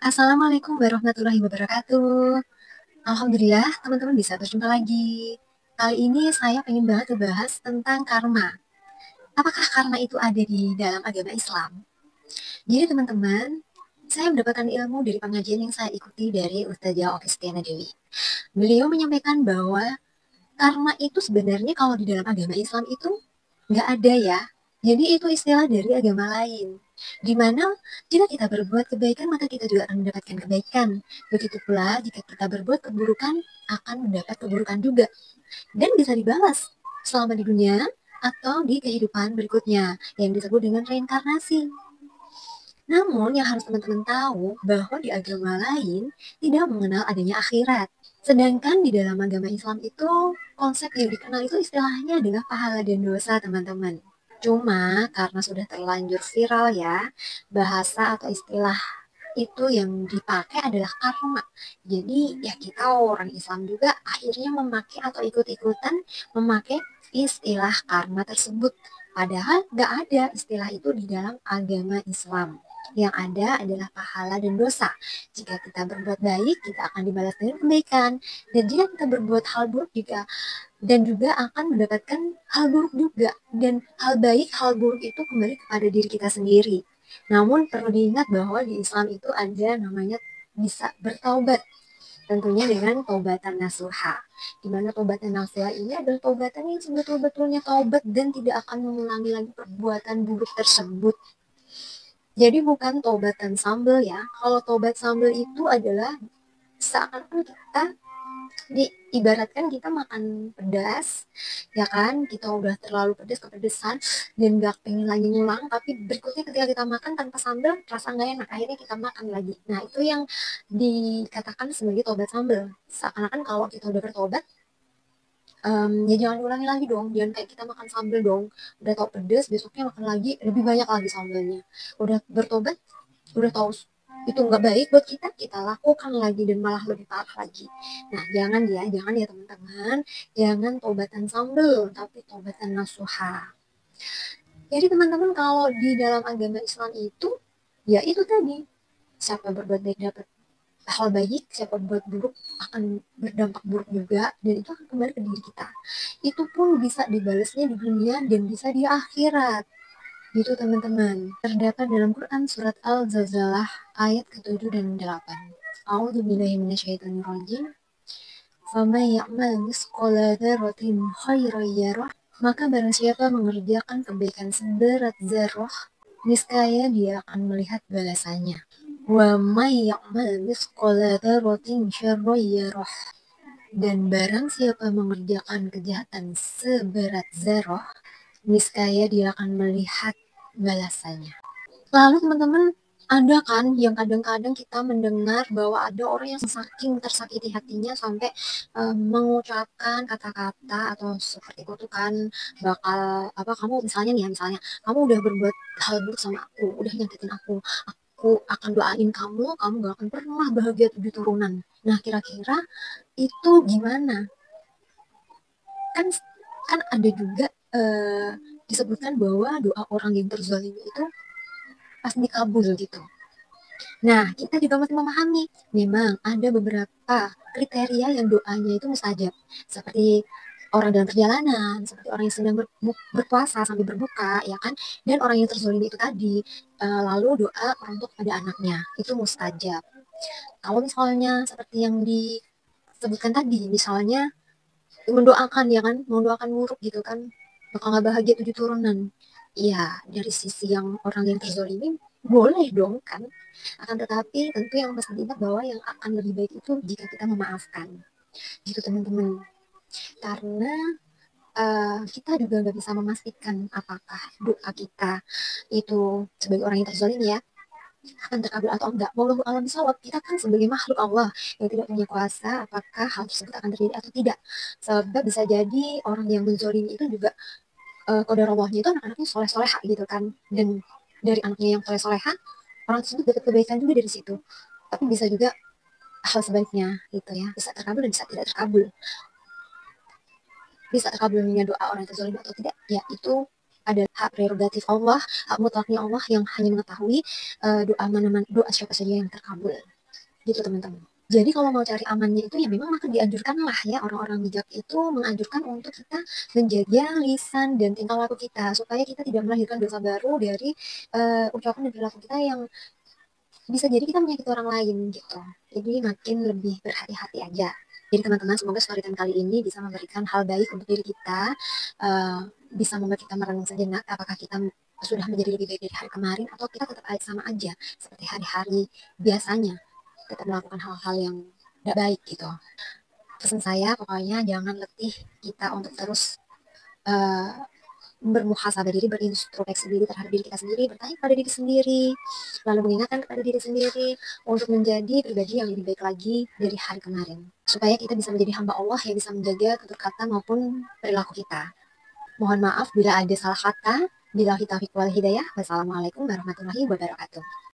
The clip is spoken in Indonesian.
Assalamualaikum warahmatullahi wabarakatuh. Alhamdulillah, teman-teman bisa berjumpa lagi. Kali ini saya pengen banget ngebahas tentang karma. Apakah karma itu ada di dalam agama Islam? Jadi teman-teman, saya mendapatkan ilmu dari pengajian yang saya ikuti dari Ustazah Oki Setiana Dewi. Beliau menyampaikan bahwa karma itu sebenarnya kalau di dalam agama Islam itu nggak ada ya. Jadi itu istilah dari agama lain. Di mana jika kita berbuat kebaikan maka kita juga akan mendapatkan kebaikan. Begitu pula jika kita berbuat keburukan akan mendapat keburukan juga. Dan bisa dibalas selama di dunia atau di kehidupan berikutnya yang disebut dengan reinkarnasi. Namun yang harus teman-teman tahu bahwa di agama lain tidak mengenal adanya akhirat. Sedangkan di dalam agama Islam itu konsep yang dikenal itu istilahnya adalah pahala dan dosa teman-teman. Cuma karena sudah terlanjur viral ya, bahasa atau istilah itu yang dipakai adalah karma. Jadi ya kita orang Islam juga akhirnya memakai atau ikut-ikutan memakai istilah karma tersebut. Padahal nggak ada istilah itu di dalam agama Islam. Yang ada adalah pahala dan dosa. Jika kita berbuat baik, kita akan dibalas dengan kebaikan. Dan jika kita berbuat hal buruk juga akan mendapatkan hal buruk juga. Dan hal baik, hal buruk itu kembali kepada diri kita sendiri. Namun perlu diingat bahwa di Islam itu ada namanya bisa bertaubat. Tentunya dengan taubatan nasuha. Di mana taubatan nasuha ini adalah taubatan yang sebetul-betulnya taubat dan tidak akan mengulangi lagi perbuatan buruk tersebut. Jadi bukan taubatan sambal ya. Kalau taubat sambal itu adalah seakan-akan kita diibaratkan kita makan pedas, ya kan, kita udah terlalu pedas kepedesan dan gak pengen lagi ngulang, tapi berikutnya ketika kita makan tanpa sambal rasa nggak enak, akhirnya kita makan lagi. Nah itu yang dikatakan sebagai tobat sambal. Seakan-akan kalau kita udah bertobat, ya jangan ulangi lagi dong, jangan kayak kita makan sambal dong, udah tau pedes besoknya makan lagi lebih banyak lagi sambalnya. Udah bertobat, udah tahu itu nggak baik buat kita, kita lakukan lagi dan malah lebih parah lagi. Nah, jangan ya teman-teman, jangan tobatan sambel, tapi tobatan nasuha. Jadi teman-teman kalau di dalam agama Islam itu, ya itu tadi, siapa berbuat baik dapat hal baik, siapa berbuat buruk akan berdampak buruk juga, dan itu akan kembali ke diri kita. Itu pun bisa dibalasnya di dunia dan bisa di akhirat. Gitu teman-teman. Terdapat dalam Quran surat Al-Zalzalah ayat ke-7 dan 8. A'udzu billahi minasyaitonir rajim. Faman ya'mal misqala dzarratin khairan yarah. Maka barang siapa mengerjakan kebaikan seberat zarah, niscaya dia akan melihat balasannya. Wa may ya'mal misqala dzarratin syarran yarah. Dan barang siapa mengerjakan kejahatan seberat zarah, niscaya dia akan melihat balasannya. Lalu teman-teman, ada kan yang kadang-kadang kita mendengar bahwa ada orang yang saking tersakiti hatinya sampai mengucapkan kata-kata atau seperti itu tuh kan, bakal apa, kamu misalnya nih ya, misalnya kamu udah berbuat hal buruk sama aku, udah nyakitin aku akan doain kamu gak akan pernah bahagia 7 turunan. Nah kira-kira itu gimana? Kan kan ada juga disebutkan bahwa doa orang yang terzalimi itu pasti dikabul gitu. Nah, kita juga mesti memahami, memang ada beberapa kriteria yang doanya itu mustajab. Seperti orang dalam perjalanan, seperti orang yang sedang berpuasa sambil berbuka, ya kan? Dan orang yang terzolimi itu tadi, lalu doa orang tua kepada anaknya, itu mustajab. Kalau misalnya seperti yang disebutkan tadi, misalnya mendoakan ya kan, mendoakan buruk gitu kan, bakal nggak bahagia 7 turunan. Iya, dari sisi yang orang yang terzolimi boleh dong kan. Akan tetapi tentu yang mesti diingat bahwa yang akan lebih baik itu jika kita memaafkan. Gitu teman-teman. Karena kita juga nggak bisa memastikan apakah doa kita itu sebagai orang yang terzolimi ya akan terkabul atau enggak. Wallahu a'lam bishawab. Kita kan sebagai makhluk Allah yang tidak punya kuasa apakah hal tersebut akan terjadi atau tidak. Sebab bisa jadi orang yang menzolimi itu juga qadar Allahnya itu anak-anaknya soleh-soleha gitu kan. Dan dari anaknya yang soleh-soleha, orang tersebut dapat kebaikan juga dari situ. Tapi bisa juga hal sebaliknya gitu ya. Bisa terkabul dan bisa tidak terkabul. Bisa terkabulnya doa orang yang terzolimi atau tidak, ya itu adalah hak prerogatif Allah, hak mutlaknya Allah yang hanya mengetahui doa siapa saja yang terkabul. gitu teman-teman. Jadi kalau mau cari amannya itu ya memang maka dianjurkan lah ya, orang-orang bijak itu menganjurkan untuk kita menjaga lisan dan tingkah laku kita supaya kita tidak melahirkan dosa baru dari ucapan dan perilaku kita yang bisa jadi kita menyakiti orang lain gitu. Jadi makin lebih berhati-hati aja. Jadi teman-teman, semoga storytime kali ini bisa memberikan hal baik untuk diri kita, eh, bisa membuat kita merenung sejenak apakah kita sudah menjadi lebih baik dari hari kemarin atau kita tetap sama aja seperti hari-hari biasanya, tetap melakukan hal-hal yang tidak baik gitu. Pesan saya pokoknya jangan letih kita untuk terus eh, bermuhasabah diri, berintrospeksi diri terhadap diri kita sendiri, bertanya pada diri sendiri, lalu mengingatkan kepada diri sendiri untuk menjadi pribadi yang lebih baik lagi dari hari kemarin. Supaya kita bisa menjadi hamba Allah yang bisa menjaga tutur kata maupun perilaku kita. Mohon maaf bila ada salah kata. Billahi taufiq wal hidayah. Wassalamualaikum warahmatullahi wabarakatuh.